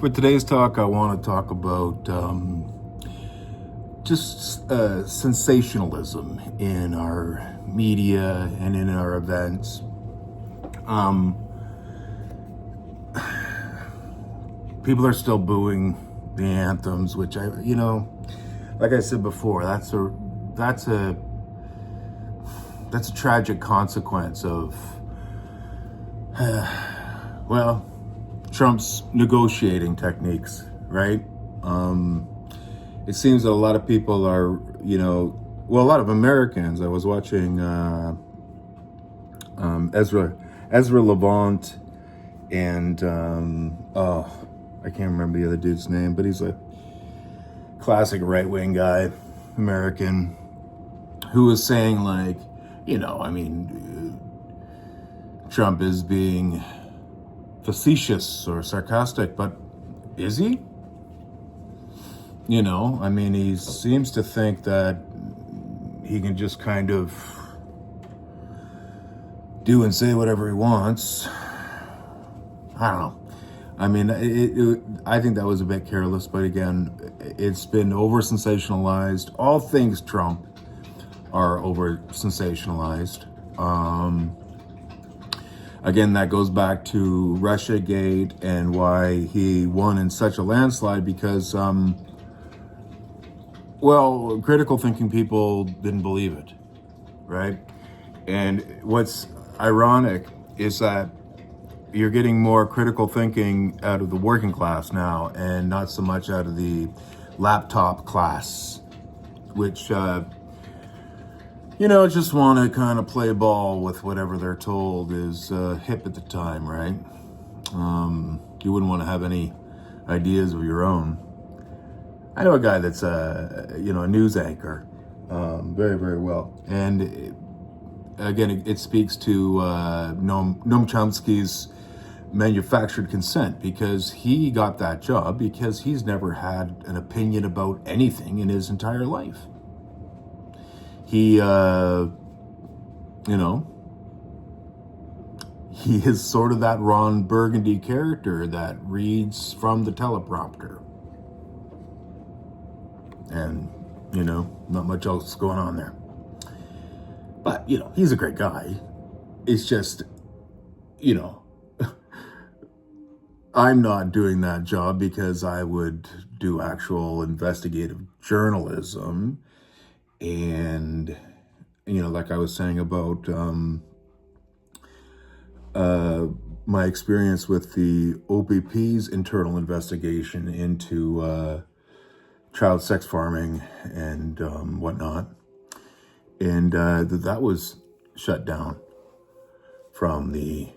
For today's talk, I want to talk about just sensationalism in our media and in our events. Um, People are still booing the anthems, which like I said before, that's a tragic consequence of well, Trump's negotiating techniques, right? It seems that a lot of people are, a lot of Americans. I was watching Ezra Levant and I can't remember the other dude's name, but he's a classic right-wing guy, American, who was saying like, Trump is being facetious or sarcastic, but is he? He seems to think that he can just kind of do and say whatever he wants. I don't know. I think that was a bit careless, but again, it's been over-sensationalized. All things Trump are over-sensationalized. Again, that goes back to Russiagate and why he won in such a landslide because, critical thinking people didn't believe it, right? And what's ironic is that you're getting more critical thinking out of the working class now and not so much out of the laptop class, which, just want to kind of play ball with whatever they're told is hip at the time, right? You wouldn't want to have any ideas of your own. I know a guy that's a news anchor, very, very well. And again, it speaks to Noam Chomsky's manufactured consent, because he got that job because he's never had an opinion about anything in his entire life. He, he is sort of that Ron Burgundy character that reads from the teleprompter. And, not much else going on there. But, he's a great guy. It's just, I'm not doing that job because I would do actual investigative journalism. And, like I was saying about my experience with the OPP's internal investigation into child sex farming and whatnot. And that was shut down from the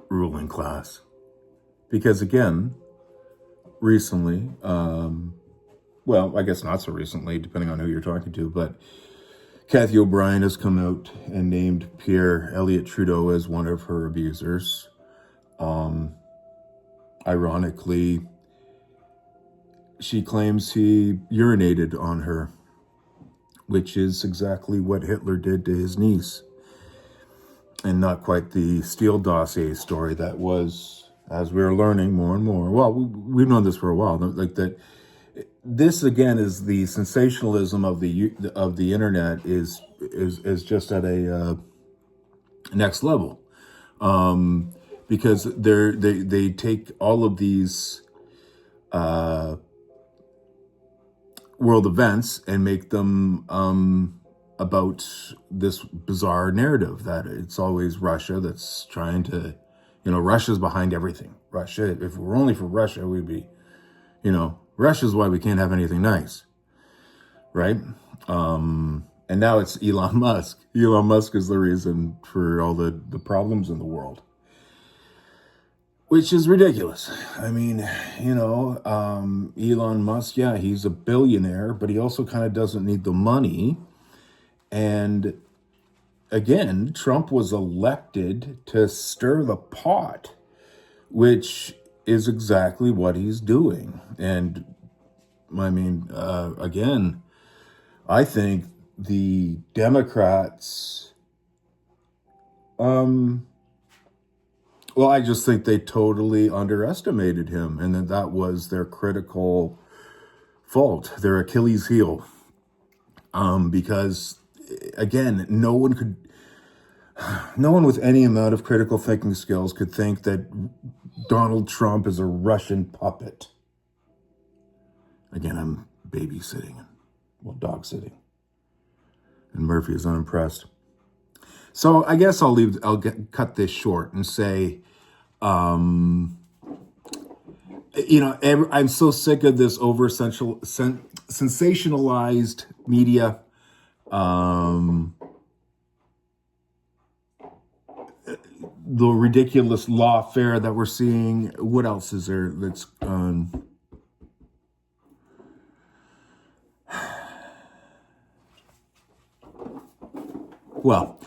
ruling class. Because again, recently, I guess not so recently, depending on who you're talking to, but Cathy O'Brien has come out and named Pierre Elliott Trudeau as one of her abusers. Ironically, she claims he urinated on her, which is exactly what Hitler did to his niece. And not quite the Steele dossier story that was, as we were learning more and more. Well, we've known this for a while. Like that, this again is the sensationalism of the internet is just at a next level, because they take all of these world events and make them about this bizarre narrative that it's always Russia that's trying to, Russia's behind everything. Russia, if it were only for Russia, we'd be, Russia's why we can't have anything nice, right? And now it's Elon Musk. Elon Musk is the reason for all the problems in the world, which is ridiculous. Elon Musk, yeah, he's a billionaire, but he also kind of doesn't need the money. And again, Trump was elected to stir the pot, which is exactly what he's doing. And again, I think the Democrats Well, I just think they totally underestimated him, and that was their critical fault, their Achilles heel. Because again, no one with any amount of critical thinking skills could think that Donald Trump is a Russian puppet. Again, I'm babysitting, dog sitting, and Murphy is unimpressed. So I guess cut this short and say, I'm so sick of this sensationalized media. The ridiculous lawfare that we're seeing. What else is there that's well,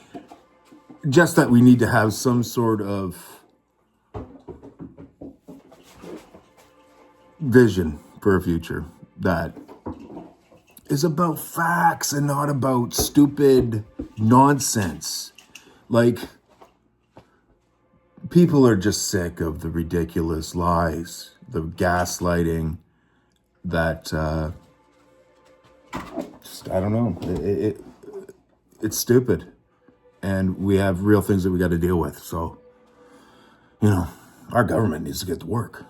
just that we need to have some sort of vision for a future that is about facts and not about stupid nonsense. Like, people are just sick of the ridiculous lies, the gaslighting that, I don't know, it's stupid. And we have real things that we got to deal with. So, our government needs to get to work.